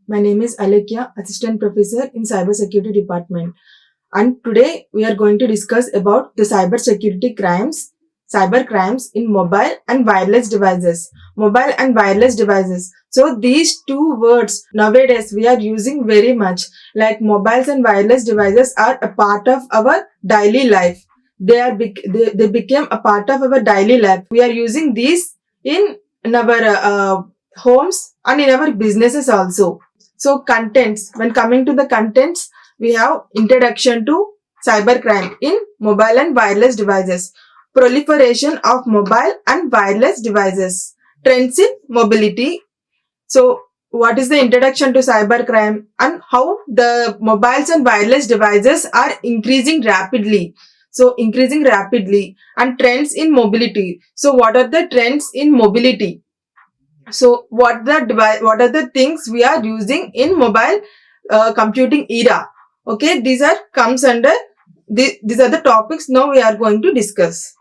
My name is Alekhya, Assistant Professor in Cybersecurity Department. And today we are going to discuss about the cybersecurity crimes, cyber crimes in mobile and wireless devices. Mobile and wireless devices. So these two words nowadays we are using very much. Like mobiles and wireless devices are a part of our daily life. They became a part of our daily life. We are using these in our homes and in our businesses also. So contents, when coming to the contents, we have introduction to cybercrime in mobile and wireless devices, proliferation of mobile and wireless devices, trends in mobility. So what is the introduction to cybercrime and how the mobiles and wireless devices are increasing rapidly. So increasing rapidly and trends in mobility. So what are the trends in mobility? So what are the things we are using in mobile computing era? Okay, these are these are the topics now we are going to discuss.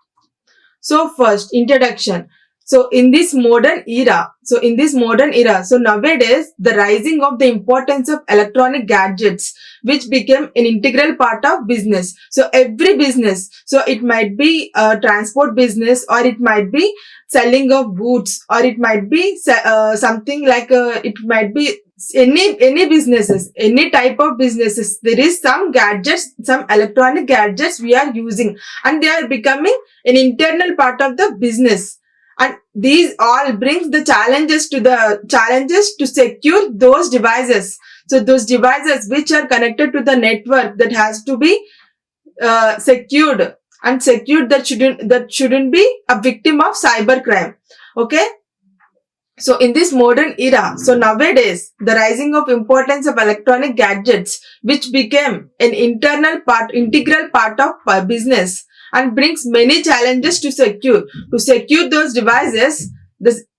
So first, introduction. So in this modern era, so nowadays the rising of the importance of electronic gadgets, which became an integral part of business. So every business, so it might be a transport business, or it might be selling of goods, or it might be something like it might be any businesses, any type of businesses. There is some gadgets, some electronic gadgets we are using, and they are becoming an internal part of the business. And these all brings the challenges to secure those devices. So those devices which are connected to the network, that has to be secured, and secured, that shouldn't be a victim of cybercrime. Okay. So in this modern era, so nowadays the rising of importance of electronic gadgets, which became an integral part of business, and brings many challenges to secure. To secure those devices,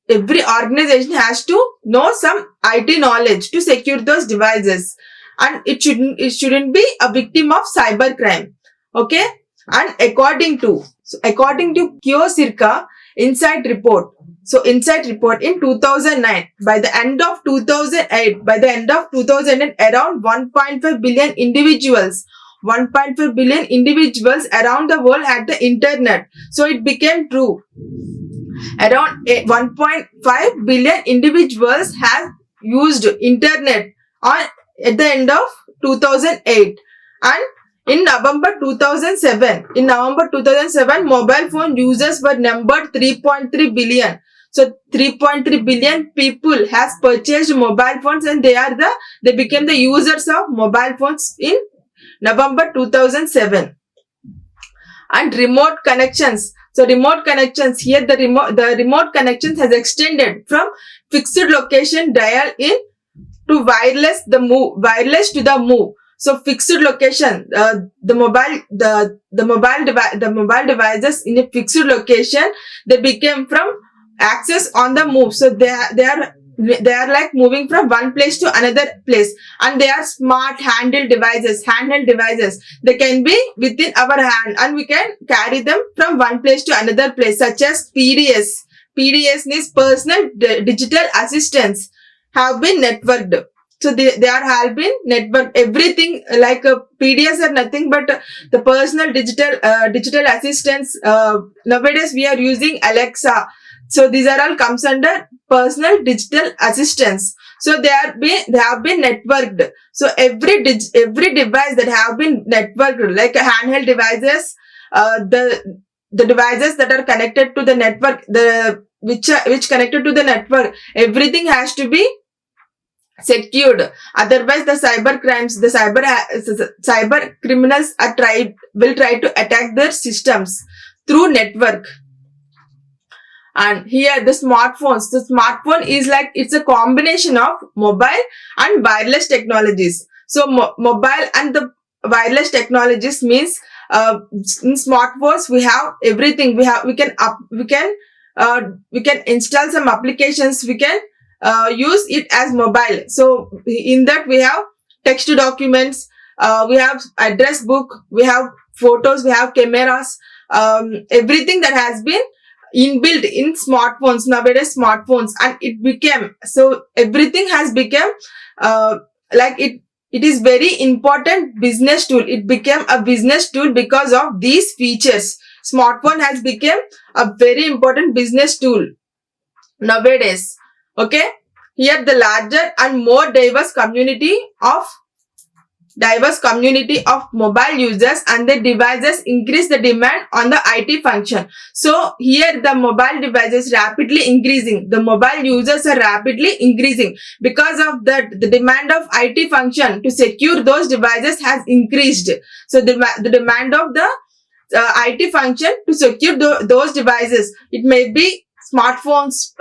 every organization has to know some IT knowledge to secure those devices, and it shouldn't be a victim of cybercrime. Okay. And according to Kiyosirka Insight Report. So Insight Report in 2009, by the end of 2008, around 1.5 billion individuals around the world had the internet. So it became true. Around 1.5 billion individuals have used internet at the end of 2008. And in November 2007, mobile phone users were numbered 3.3 billion. So 3.3 billion people has purchased mobile phones, and they became the users of mobile phones in November 2007. And remote connections. So remote connections, here the remote connections has extended from fixed location dial in to wireless to the move. So fixed location, the mobile devices in a fixed location, they became from access on the move. So they are like moving from one place to another place, and they are smart handheld devices. They can be within our hand, and we can carry them from one place to another place, such as PDS. PDS means personal digital assistants have been networked. So they have been networked. Everything like PDS are nothing but the personal digital assistants. Nowadays we are using Alexa. So these are all comes under personal digital assistants. So they have been networked. So every device that have been networked, like handheld devices, the devices that are connected to the network, which connected to the network, everything has to be secured. Otherwise the cyber criminals will try to attack their systems through network. And here the smartphones. The smartphone is like, it's a combination of mobile and wireless technologies. So mobile and the wireless technologies means in smartphones we have everything. We can install some applications. We can use it as mobile. So in that we have text documents, we have address book, we have photos, we have cameras, everything that has been inbuilt in smartphones, nowadays smartphones. And it became, so everything has become like it is very important business tool. It became a business tool because of these features. Smartphone has become a very important business tool nowadays. Okay, here the larger and more diverse community of mobile users and their devices increase the demand on the IT function. So here the mobile devices rapidly increasing. The mobile users are rapidly increasing. Because of that, the demand of IT function to secure those devices has increased. So the demand of the IT function to secure those devices. It may be smartphones,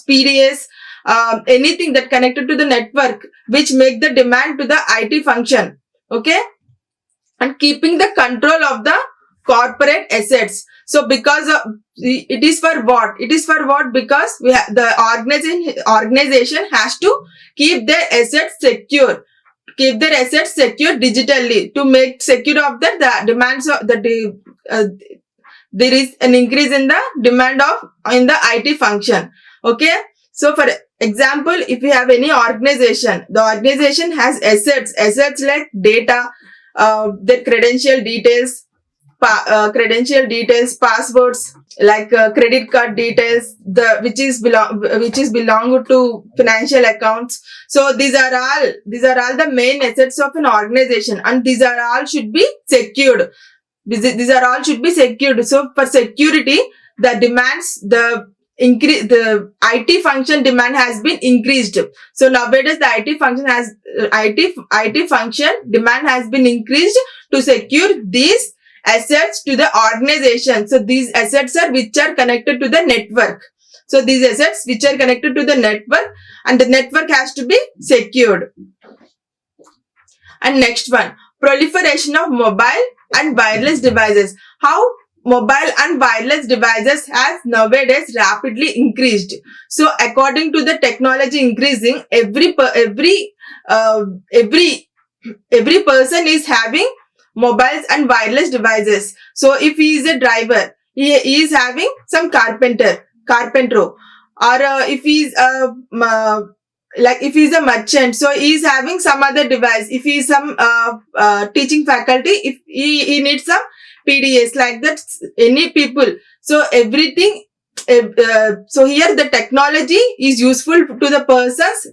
PDAs, anything that connected to the network, which make the demand to the IT function. Okay, and keeping the control of the corporate assets. So because of it is for what? It is for what? Because we have the organization has to keep their assets secure. Keep their assets secure digitally to make secure of the demands of there is an increase in the demand in the IT function. Okay, so for example, if you have any organization, the organization has assets like data, their credential details, passwords, like credit card details, which is belong to financial accounts. So these are all the main assets of an organization, and these are all should be secured. These are all should be secured. So for security, the demands, the IT function demand has been increased. So nowadays the IT function demand has been increased to secure these assets to the organization. So these assets are which are connected to the network. So these assets which are connected to the network, and the network has to be secured. And next one, proliferation of mobile and wireless devices. How mobile and wireless devices has nowadays rapidly increased. So according to the technology increasing, every person is having mobiles and wireless devices. So if he is a driver, he is having some carpenter, or if he is if he is a merchant, so he is having some other device. If he is some teaching faculty, if he needs some PDAs, like that, any people. So everything. So here the technology is useful to the persons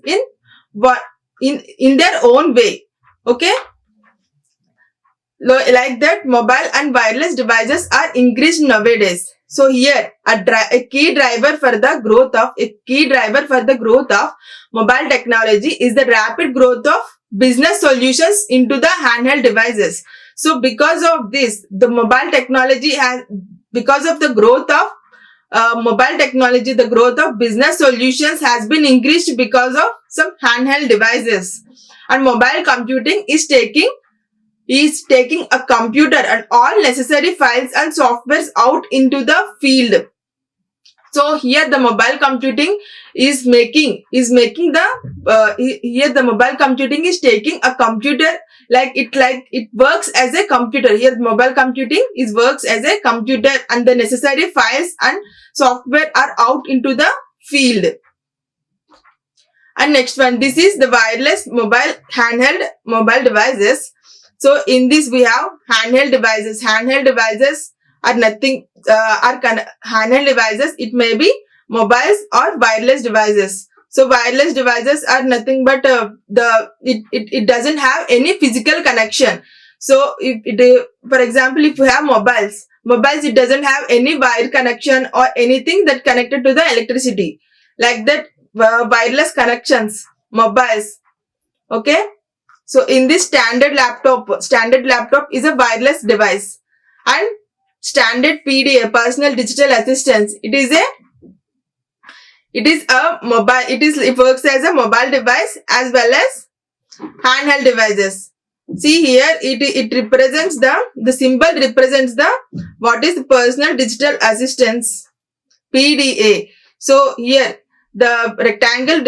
in their own way. Okay. Like that, mobile and wireless devices are increased nowadays. So here a key driver for the growth of mobile technology is the rapid growth of business solutions into the handheld devices. So because of this, because of the growth of mobile technology, the growth of business solutions has been increased because of some handheld devices. And mobile computing is taking a computer and all necessary files and softwares out into the field. So here the mobile computing is taking a computer, like it works as a computer. Here mobile computing works as a computer, and the necessary files and software are out into the field. And next one, this is the wireless handheld mobile devices. So in this we have handheld devices. Handheld devices are nothing, handheld devices, it may be mobiles or wireless devices. So wireless devices are nothing but it doesn't have any physical connection. So for example, if you have mobiles, it doesn't have any wire connection or anything that connected to the electricity. Like that, wireless connections, mobiles. Okay. So in this standard laptop is a wireless device. And standard PDA, personal digital assistance, it works as a mobile device as well as handheld devices. See here, it represents the symbol represents what is personal digital assistance, PDA. So here the rectangle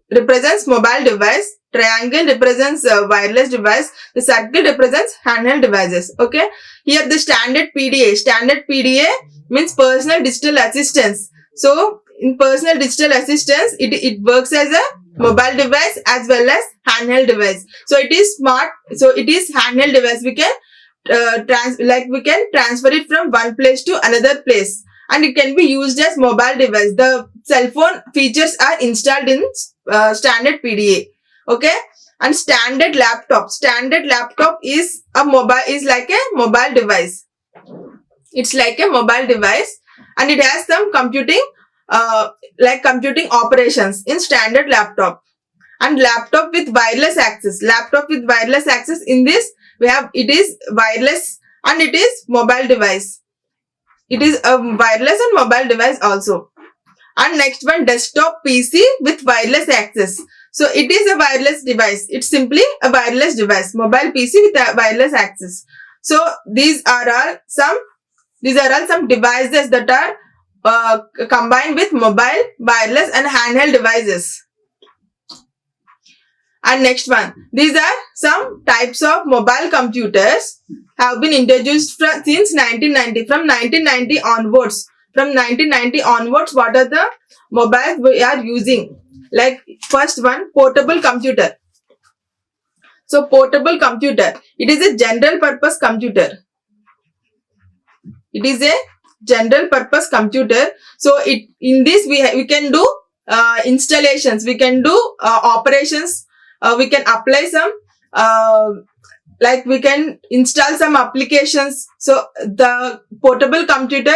represents mobile device, triangle represents wireless device, the circle represents handheld devices. Okay, here the standard PDA means personal digital assistance. So in personal digital assistance, it works as a mobile device as well as handheld device. So it is smart. So it is handheld device. We can we can transfer it from one place to another place, and it can be used as mobile device. The cell phone features are installed in standard PDA. Okay, and standard laptop. Standard laptop is like a mobile device. It's like a mobile device, and it has some computing computing operations in standard laptop. And laptop with wireless access. Laptop with wireless access, in this we have, it is wireless and it is mobile device. It is a wireless and mobile device also. And next one, desktop PC with wireless access. So it is a wireless device. It's simply a wireless device. Mobile PC with a wireless access. So these are all some devices that are combined with mobile, wireless and handheld devices. And next one, these are some types of mobile computers have been introduced since 1990. From 1990 onwards. From 1990 onwards, what are the mobiles we are using? Like first one, portable computer. So portable computer, it is a general purpose computer. It is a general purpose computer. So in this we can do installations, we can do operations, we can apply some we can install some applications. So the portable computer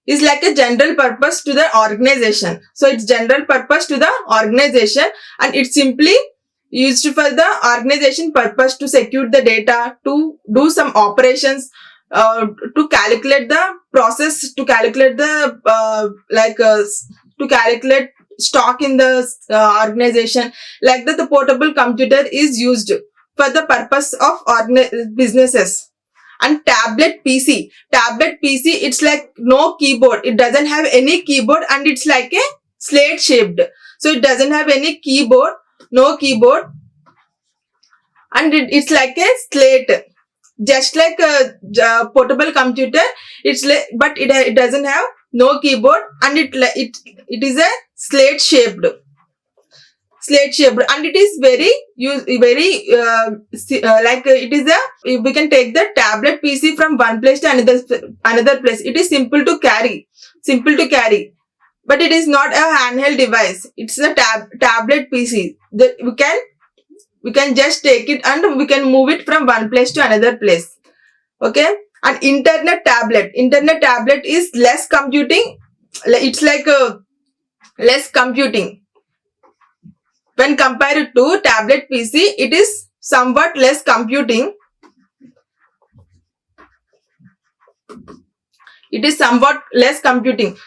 is like a general purpose to the organization. So it's general purpose to the organization, and it's simply used for the organization purpose to secure the data, to do some operations, to calculate the process, to calculate the to calculate stock in the organization. Like that, the portable computer is used for the purpose of businesses. And tablet PC, it's like no keyboard. It doesn't have any keyboard, and it's like a slate shaped. So it doesn't have any keyboard, no keyboard, and it's like a slate, just like a portable computer. It's like, but it doesn't have no keyboard, and it is a slate shaped, and it is it is a, we can take the tablet PC from one place to another place. It is simple to carry, but it is not a handheld device. It's a tablet PC that we can just take it and we can move it from one place to another place. Okay. And internet tablet is less computing. It's like a less computing. When compared to tablet PC, it is somewhat less computing.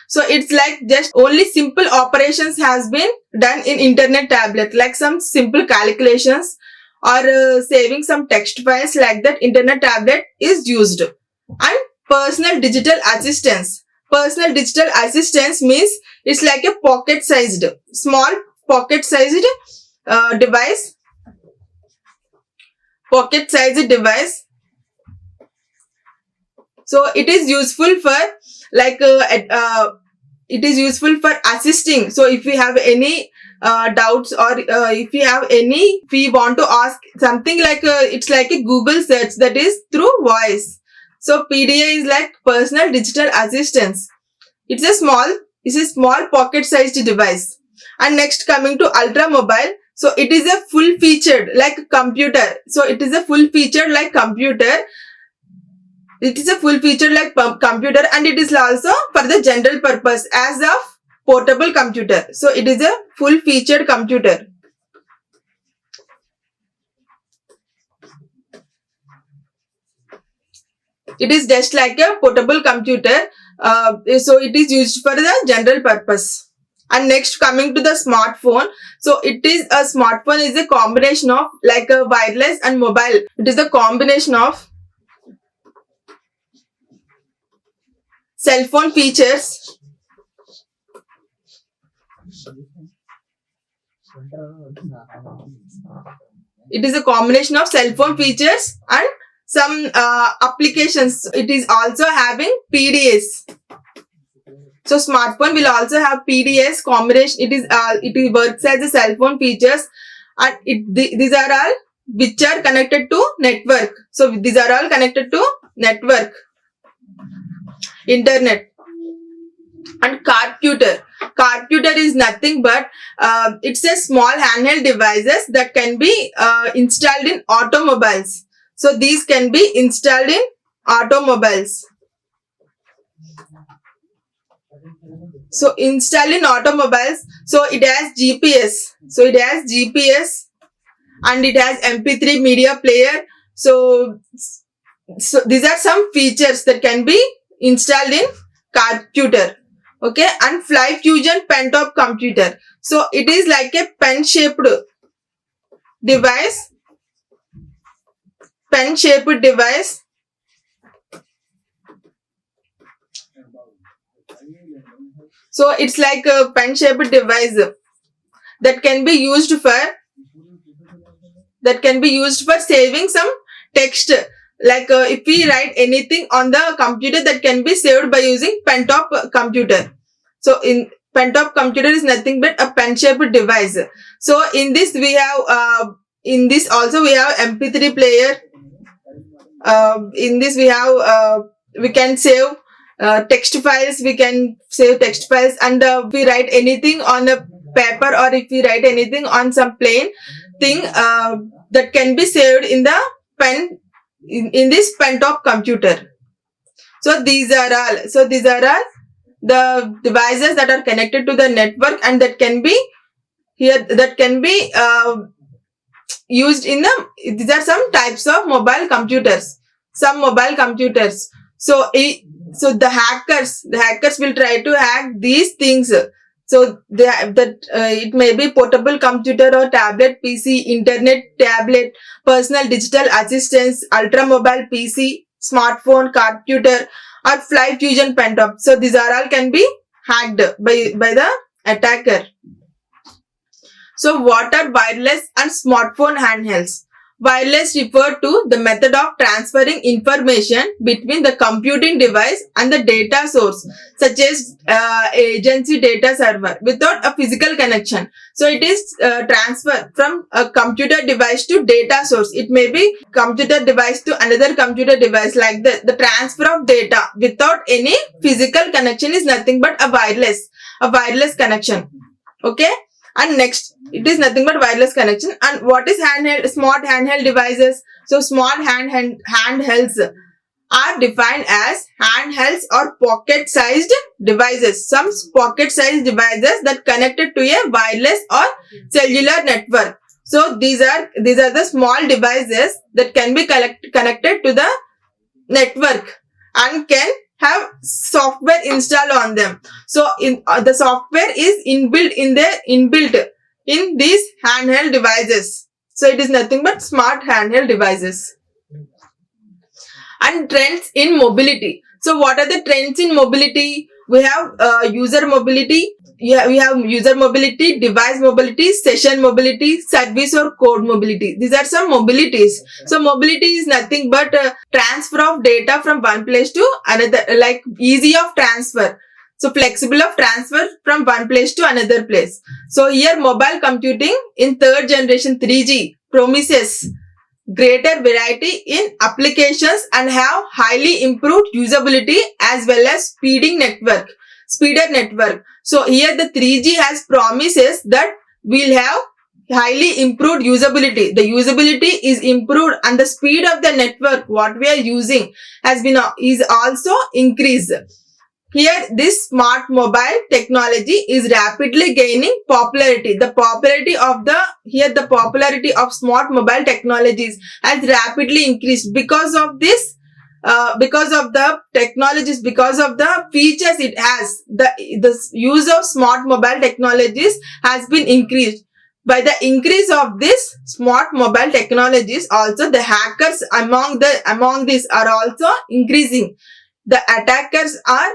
So it's like just only simple operations has been done in internet tablet, like some simple calculations or saving some text files, like that internet tablet is used. And personal digital assistance. Personal digital assistance means it's like a pocket-sized, small pocket-sized device. So it is useful for it is useful for assisting. So if we have any doubts, or if we want to ask something, like it's like a Google search, that is through voice. So PDA is like personal digital assistance. It's a small pocket-sized device. And next, coming to ultra mobile. So it is a full featured like computer. So it is a full featured like computer. It is a full featured like computer, and it is also for the general purpose as of portable computer. So it is a full featured computer. It is just like a portable computer. So it is used for the general purpose. And next, coming to the smartphone. So it is a smartphone is a combination of like a wireless and mobile. It is a combination of cell phone features. It is a combination of cell phone features and some applications. It is also having PDAs. So smartphone will also have PDS combination. It works as a cell phone features, and these are all which are connected to network. So these are all connected to network, internet. And computer is nothing but it's a small handheld devices that can be installed in automobiles. So these can be installed in automobiles. So installed in automobiles. So it has GPS. And it has MP3 media player. So these are some features that can be installed in computer. Okay, and fly fusion pen top computer. So it is like a pen shaped device. So it's like a pen shaped device that can be used for saving some text. Like if we write anything on the computer, that can be saved by using pen top computer. So in pen top computer is nothing but a pen shaped device. So in this we have also we have MP3 player. In this we have we can save text files. We can save text files, and if we write anything on a paper, or if we write anything on some plain thing, that can be saved in the pen. In this pen top computer. So these are all the devices that are connected to the network, and that can be used in these are some types of mobile computers. So the hackers will try to hack these things. So it may be portable computer or tablet PC, internet tablet, personal digital assistants, ultra mobile PC, smartphone, computer, or fly fusion pen top. So these are all can be hacked by the attacker. So what are wireless and smartphone handhelds? Wireless refer to the method of transferring information between the computing device and the data source, such as agency data server, without a physical connection. So it is transfer from a computer device to data source. It may be computer device to another computer device, like the transfer of data without any physical connection is nothing but a wireless connection. Okay. And next, it is nothing but wireless connection. And what is smart handheld devices? So smart handhelds are defined as handhelds or pocket-sized devices. Some pocket-sized devices that connected to a wireless or cellular network. So these are the small devices that can be connected to the network and can have software installed on them. So the software is inbuilt in these handheld devices. So it is nothing but smart handheld devices. And trends in mobility. So what are the trends in mobility? We have user mobility. We have user mobility, device mobility, session mobility, service or code mobility. These are some mobilities. So mobility is nothing but transfer of data from one place to another, like easy of transfer. So flexible of transfer from one place to another place. So here mobile computing in third generation 3G promises greater variety in applications and have highly improved usability as well as speeder network. So here the 3G has promises that we'll have highly improved usability. The usability is improved and the speed of the network what we are using is also increased. Here this smart mobile technology is rapidly gaining popularity. The popularity of smart mobile technologies has rapidly increased because of this. Because of the technologies, because of the features it has, the use of smart mobile technologies has been increased. By the increase of this smart mobile technologies, also the hackers among these are also increasing. The attackers are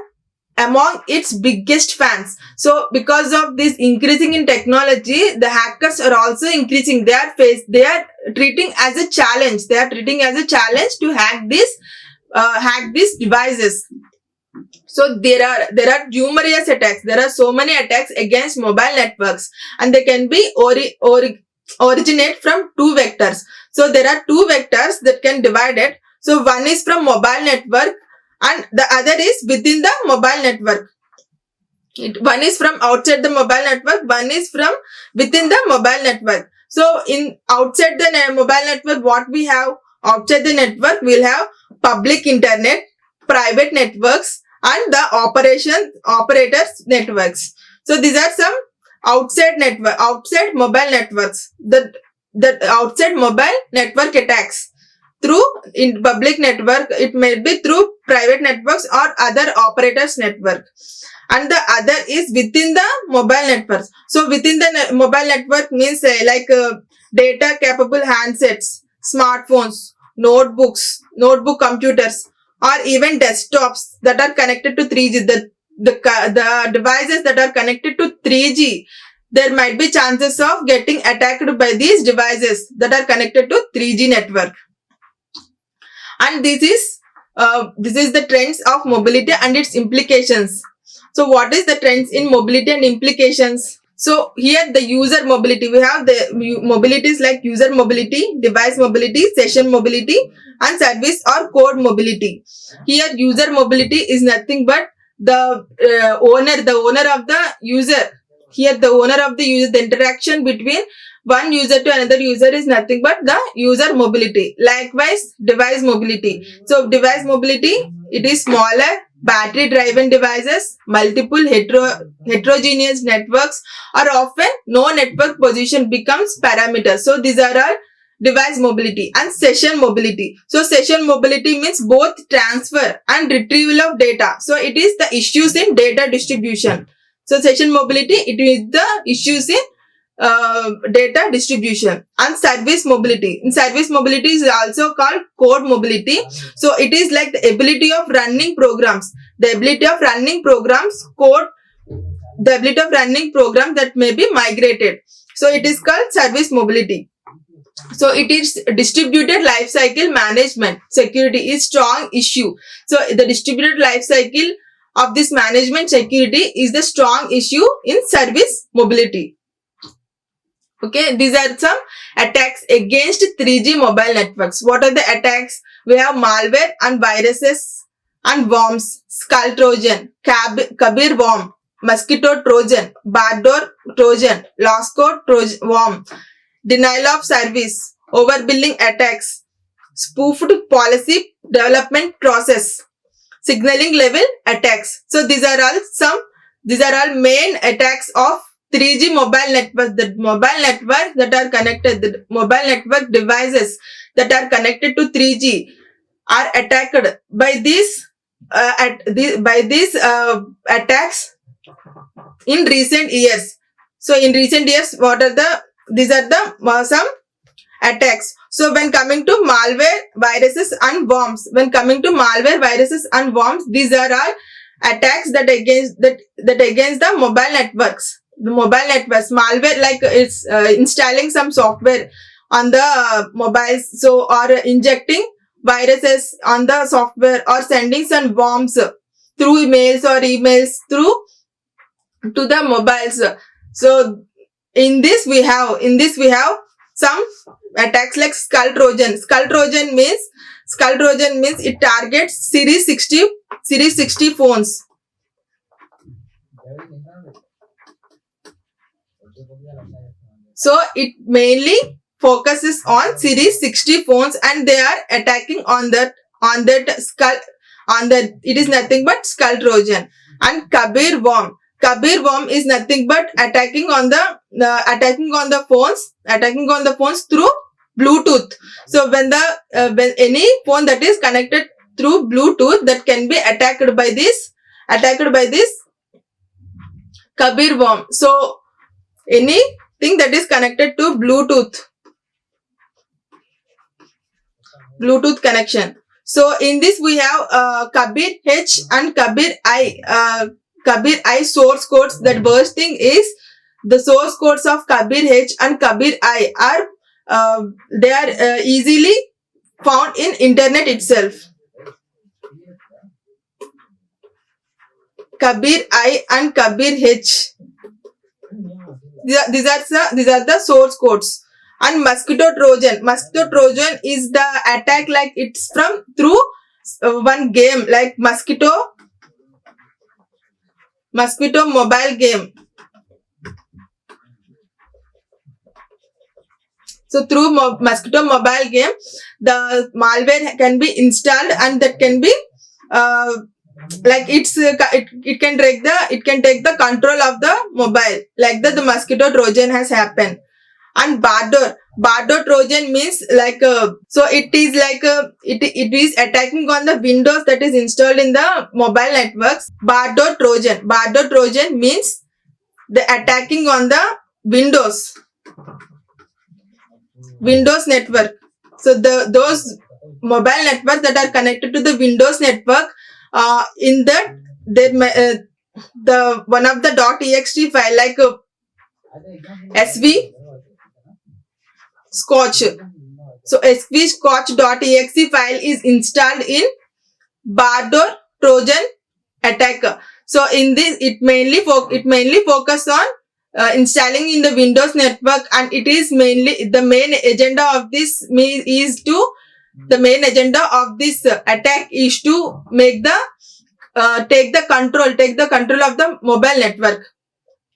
among its biggest fans. So because of this increasing in technology, the hackers are also increasing. They are treating as a challenge. They are treating as a challenge to hack these devices. So there are numerous attacks. There are so many attacks against mobile networks, and they can be originate from two vectors. So there are two vectors that can divide it. So one is from mobile network and the other is within the mobile network. One is from outside the mobile network, one is from within the mobile network. So in outside the mobile network, what we have? Outside the network, we'll have public internet, private networks, and the operators networks. So these are some outside mobile networks. The outside mobile network attacks through in public network, it may be through private networks or other operators network. And the other is within the mobile networks. So within the mobile network means data capable handsets, smartphones, notebook computers, or even desktops that are connected to 3G. The devices that are connected to 3G, there might be chances of getting attacked by these devices that are connected to 3G network. And this is the trends of mobility and its implications. So what is the trends in mobility and implications? So here the user mobility, we have the mobilities like user mobility, device mobility, session mobility, and service or code mobility. Here user mobility is nothing but the owner of the user. Here the owner of the user, the interaction between one user to another user is nothing but the user mobility. Likewise, device mobility. So device mobility, it is smaller, battery driven devices, multiple heterogeneous networks, or often no network position becomes parameter. So these are all device mobility. And session mobility. So session mobility means both transfer and retrieval of data. So it is the issues in data distribution. So session mobility, it is the issues in data distribution. And service mobility. In service mobility is also called code mobility. So it is like the ability of running programs. The ability of running programs, code, the ability of running programs that may be migrated. So it is called service mobility. So it is distributed lifecycle management. Security is strong issue. So the distributed lifecycle of this management security is the strong issue in service mobility. Okay, these are some attacks against 3G mobile networks. What are the attacks? We have malware and viruses and worms, skull trojan, Kabir worm, mosquito trojan, backdoor trojan, lost code trojan worm, denial of service, overbilling attacks, spoofed policy development process, signaling level attacks. So these are all main attacks of 3G mobile networks. The mobile networks that are connected, the mobile network devices that are connected to 3G are attacked by these attacks in recent years. So in recent years, these are the some attacks. So when coming to malware, viruses and worms, these are all attacks that against the mobile networks. The mobile networks, malware, like it's installing some software on the mobiles, so or injecting viruses on the software, or sending some worms through emails to the mobiles. So in this we have some attacks like skull trojan. Skull trojan means it targets Series 60 phones. So it mainly focuses on Series 60 phones, and they are attacking on that skull. It is nothing but skull trojan. And Kabir worm is nothing but attacking on the phones through Bluetooth. So when any phone that is connected through Bluetooth, that can be attacked by this Kabir worm. So anything that is connected to Bluetooth connection. So in this we have Kabir H and Kabir I source codes. That first thing is the source codes of Kabir H and Kabir I are easily found in internet itself. Kabir I and Kabir H. These are the source codes. And mosquito trojan is the attack, like it's from through one game, like mosquito mobile game. So through mosquito mobile game, the malware can be installed, and that can be like it can take the control of the mobile, like that the mosquito trojan has happened. And backdoor trojan means like so it is like it is attacking on the Windows that is installed in the mobile networks. Backdoor trojan means the attacking on the Windows network. So those mobile networks that are connected to the Windows network, in that the one of the .ext file, like sv scotch. So sv scotch.exe file is installed in backdoor trojan attacker. So in this, it mainly focus on installing in the Windows network, and it is mainly the main agenda of this attack is to make the take the control of the mobile network,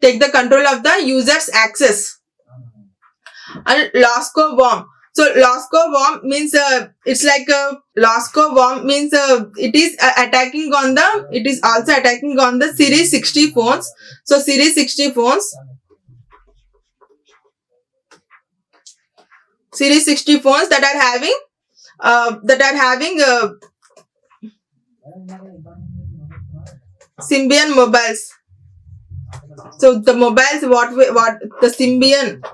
take the control of the user's access. And Lasco worm. So Lasco worm means it's like a Lasco worm means it is attacking on the, it is also attacking on the Series 60 phones. So Series 60 phones that are having Symbian mobiles. So the mobiles the Symbian,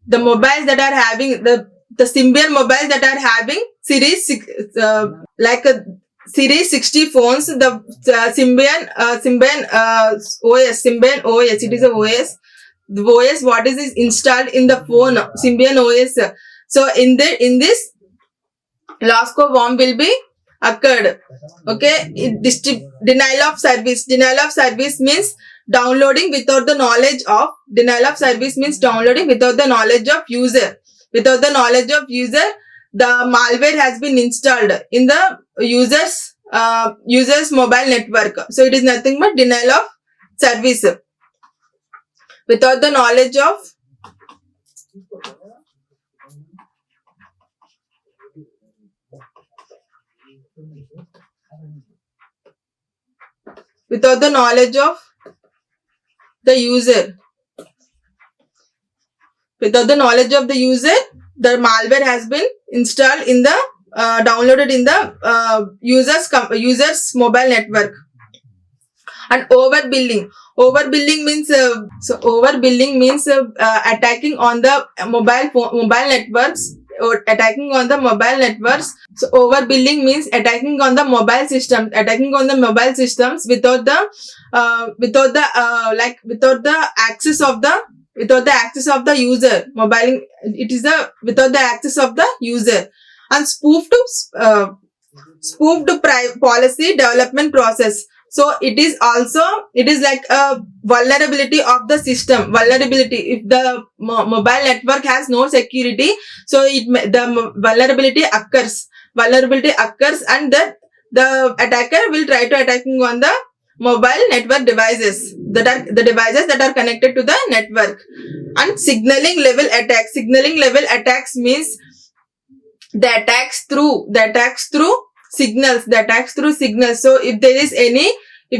the mobiles that are having the Symbian mobiles that are having Series Series 60 phones, the Symbian OS, it is a OS. The OS what is installed in the phone, Symbian OS. So in this Lasco worm will be occurred. Okay, denial of service means downloading without the knowledge of user. Without the knowledge of user, the malware has been installed in the user's mobile network. So it is nothing but denial of service. Without the knowledge of the user. Without the knowledge of the user, the malware has been installed in the downloaded in the user's mobile network. And overbilling means attacking on the mobile networks, or attacking on the mobile networks. So overbilling means attacking on the mobile systems without the access of the user. Mobile, it is without the access of the user. And spoofed policy development process. So it is like a vulnerability of the system. If the mobile network has no security, so the vulnerability occurs, and the attacker will try to attacking on the mobile network devices, that are connected to the network. And signaling level attacks means the attacks through signals. So if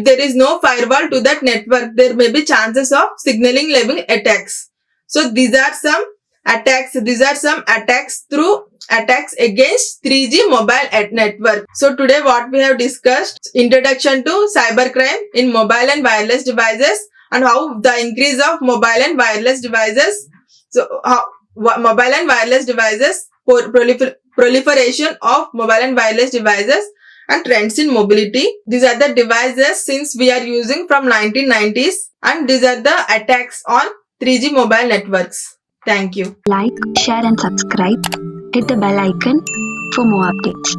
there is no firewall to that network, there may be chances of signaling level attacks. So these are some attacks against 3G mobile network. So today what we have discussed: introduction to cybercrime in mobile and wireless devices, and how the increase of mobile and wireless devices. So how mobile and wireless devices, proliferation of mobile and wireless devices, and trends in mobility. These are the devices since we are using from 1990s, and these are the attacks on 3G mobile networks. Thank you. Like, share and subscribe. Hit the bell icon for more updates.